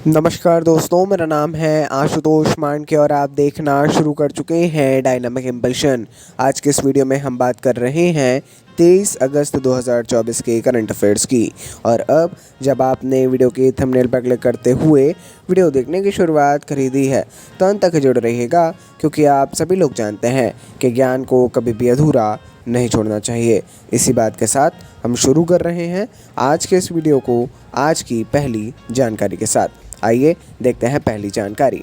नमस्कार दोस्तों, मेरा नाम है आशुतोष मांडके और आप देखना शुरू कर चुके हैं डायनामिक इम्पल्शन। आज के इस वीडियो में हम बात कर रहे हैं 23 अगस्त 2024 के करंट अफेयर्स की। और अब जब आपने वीडियो के थंबनेल पर क्लिक करते हुए वीडियो देखने की शुरुआत कर दी है तो अंत तक जुड़ रहिएगा, क्योंकि आप सभी लोग जानते हैं कि ज्ञान को कभी भी अधूरा नहीं छोड़ना चाहिए। इसी बात के साथ हम शुरू कर रहे हैं आज के इस वीडियो को आज की पहली जानकारी के साथ। आइए देखते हैं पहली जानकारी।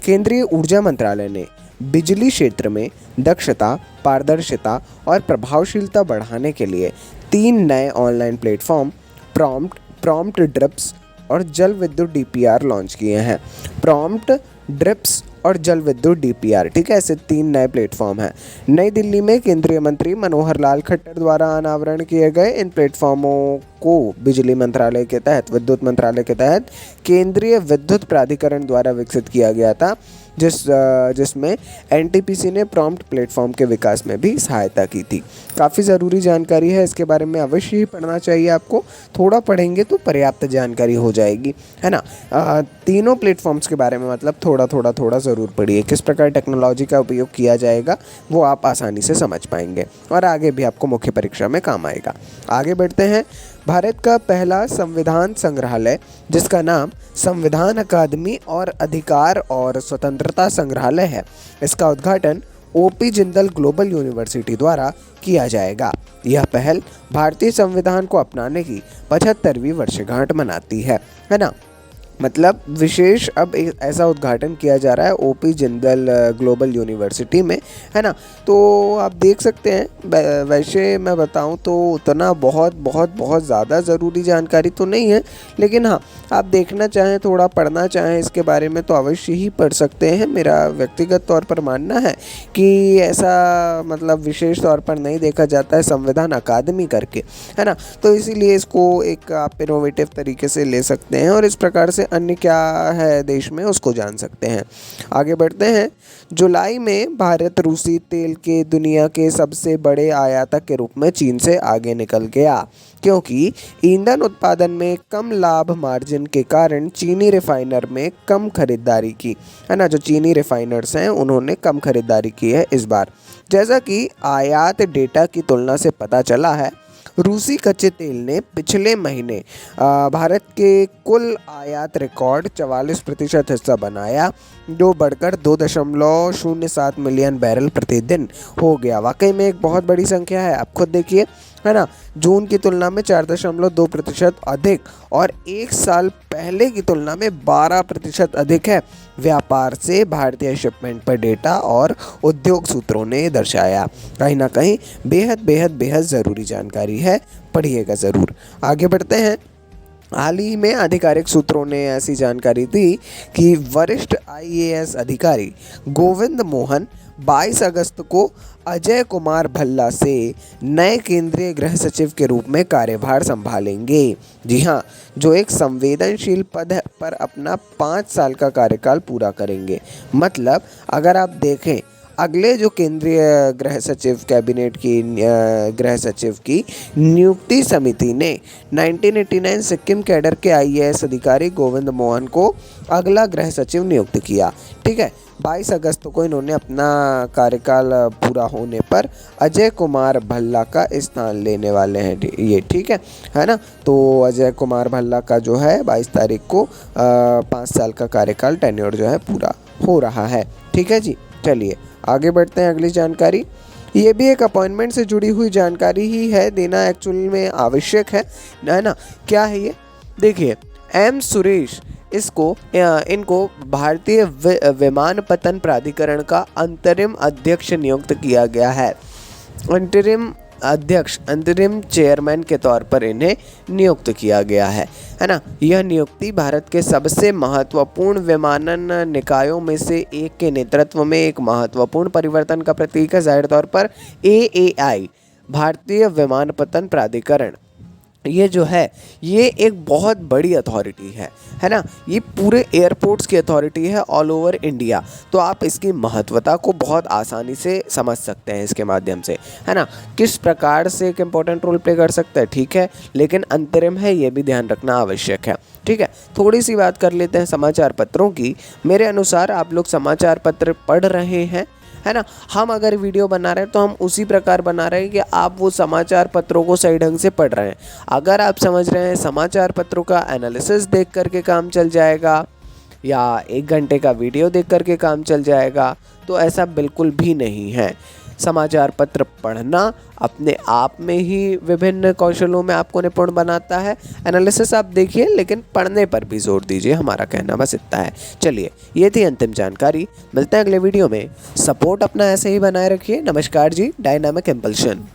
केंद्रीय ऊर्जा मंत्रालय ने बिजली क्षेत्र में दक्षता, पारदर्शिता और प्रभावशीलता बढ़ाने के लिए 3 नए ऑनलाइन प्लेटफॉर्म प्रॉम्प्ट ड्रिप्स और जल विद्युत डीपीआर लॉन्च किए हैं। प्रॉम्प्ट ड्रिप्स और जल विद्युत डीपीआर, ठीक है, ऐसे 3 नए प्लेटफॉर्म हैं। नई दिल्ली में केंद्रीय मंत्री मनोहर लाल खट्टर द्वारा अनावरण किए गए इन प्लेटफॉर्मों को बिजली मंत्रालय के तहत, विद्युत मंत्रालय के तहत केंद्रीय विद्युत प्राधिकरण द्वारा विकसित किया गया था, जिसमें एनटीपीसी ने प्रॉम्प्ट प्लेटफॉर्म के विकास में भी सहायता की थी। काफ़ी ज़रूरी जानकारी है, इसके बारे में अवश्य ही पढ़ना चाहिए आपको। थोड़ा पढ़ेंगे तो पर्याप्त जानकारी हो जाएगी, है ना। तीनों प्लेटफॉर्म्स के बारे में मतलब थोड़ा ज़रूर पढ़िए। किस प्रकार टेक्नोलॉजी का उपयोग किया जाएगा वो आप आसानी से समझ पाएंगे और आगे भी आपको मुख्य परीक्षा में काम आएगा। आगे बढ़ते हैं। भारत का पहला संविधान संग्रहालय, जिसका नाम संविधान अकादमी और अधिकार और स्वतंत्रता संग्रहालय है, इसका उद्घाटन ओपी जिंदल ग्लोबल यूनिवर्सिटी द्वारा किया जाएगा। यह पहल भारतीय संविधान को अपनाने की 75वीं वर्षगांठ मनाती है ना। मतलब विशेष अब एक ऐसा उद्घाटन किया जा रहा है ओपी जिंदल ग्लोबल यूनिवर्सिटी में, है ना। तो आप देख सकते हैं, वैसे मैं बताऊं तो उतना बहुत ज़्यादा ज़रूरी जानकारी तो नहीं है, लेकिन हाँ, आप देखना चाहें, थोड़ा पढ़ना चाहें इसके बारे में तो अवश्य ही पढ़ सकते हैं। मेरा व्यक्तिगत तौर पर मानना है कि ऐसा मतलब विशेष तौर पर नहीं देखा जाता है संविधान अकादमी करके, है ना। तो इसीलिए इसको एक आप इनोवेटिव तरीके से ले सकते हैं और इस प्रकार से अन्य क्या है देश में उसको जान सकते हैं। आगे बढ़ते हैं। जुलाई में भारत रूसी तेल के दुनिया के सबसे बड़े आयातक के रूप में चीन से आगे निकल गया, क्योंकि ईंधन उत्पादन में कम लाभ मार्जिन के कारण चीनी रिफाइनर में कम खरीदारी की, है ना। जो चीनी रिफाइनर्स हैं उन्होंने कम खरीदारी की है इस बार। जैसा कि आयात डेटा की तुलना से पता चला है, रूसी कच्चे तेल ने पिछले महीने भारत के कुल आयात रिकॉर्ड 44% हिस्सा बनाया, जो बढ़कर 2.07 मिलियन बैरल प्रतिदिन हो गया। वाकई में एक बहुत बड़ी संख्या है, आप खुद देखिए, है ना। जून की तुलना में 4.2% अधिक और एक साल पहले की तुलना में 12% अधिक है। व्यापार से भारतीय शिपमेंट पर डेटा और उद्योग सूत्रों ने दर्शाया। कहीं ना कहीं बेहद ज़रूरी जानकारी है, पढ़िएगा ज़रूर। आगे बढ़ते हैं। हाल ही में आधिकारिक सूत्रों ने ऐसी जानकारी दी कि वरिष्ठ आईएएस अधिकारी गोविंद मोहन 22 अगस्त को अजय कुमार भल्ला से नए केंद्रीय गृह सचिव के रूप में कार्यभार संभालेंगे। जी हाँ, जो एक संवेदनशील पद पर अपना 5 साल का कार्यकाल पूरा करेंगे। मतलब अगर आप देखें, अगले जो केंद्रीय गृह सचिव कैबिनेट की गृह सचिव की नियुक्ति समिति ने 1989 सिक्किम कैडर के आईएएस अधिकारी गोविंद मोहन को अगला गृह सचिव नियुक्त किया, ठीक है। 22 अगस्त को इन्होंने अपना कार्यकाल पूरा होने पर अजय कुमार भल्ला का स्थान लेने वाले हैं ये, ठीक है ना। तो अजय कुमार भल्ला का जो है 22 तारीख को 5 साल का कार्यकाल टेन्योर जो है पूरा हो रहा है, ठीक है जी। चलिए आगे बढ़ते हैं। अगली जानकारी, ये भी एक अपॉइंटमेंट से जुड़ी हुई जानकारी ही है, देना एक्चुअल में आवश्यक है ना। क्या है ये, देखिए, एम सुरेश इनको भारतीय विमानपत्तन प्राधिकरण का अंतरिम अध्यक्ष नियुक्त किया गया है। अंतरिम चेयरमैन के तौर पर इन्हें नियुक्त किया गया है ना। यह नियुक्ति भारत के सबसे महत्वपूर्ण विमानन निकायों में से एक के नेतृत्व में एक महत्वपूर्ण परिवर्तन का प्रतीक है। जाहिर तौर पर AAI, भारतीय विमानपत्तन प्राधिकरण, ये जो है ये एक बहुत बड़ी अथॉरिटी है ना। ये पूरे एयरपोर्ट्स की अथॉरिटी है ऑल ओवर इंडिया। तो आप इसकी महत्वता को बहुत आसानी से समझ सकते हैं इसके माध्यम से, है ना। किस प्रकार से एक इम्पोर्टेंट रोल प्ले कर सकता है, ठीक है, लेकिन अंतरिम है, ये भी ध्यान रखना आवश्यक है। ठीक है, थोड़ी सी बात कर लेते हैं समाचार पत्रों की। मेरे अनुसार आप लोग समाचार पत्र पढ़ रहे हैं, है ना। हम अगर वीडियो बना रहे हैं तो हम उसी प्रकार बना रहे हैं कि आप वो समाचार पत्रों को सही ढंग से पढ़ रहे हैं। अगर आप समझ रहे हैं समाचार पत्रों का एनालिसिस देख करके काम चल जाएगा या 1 घंटे का वीडियो देख करके काम चल जाएगा, तो ऐसा बिल्कुल भी नहीं है। समाचार पत्र पढ़ना अपने आप में ही विभिन्न कौशलों में आपको निपुण बनाता है। एनालिसिस आप देखिए, लेकिन पढ़ने पर भी जोर दीजिए, हमारा कहना बस इतना है। चलिए, ये थी अंतिम जानकारी। मिलते हैं अगले वीडियो में। सपोर्ट अपना ऐसे ही बनाए रखिए। नमस्कार जी, डायनामिक इम्पल्शन।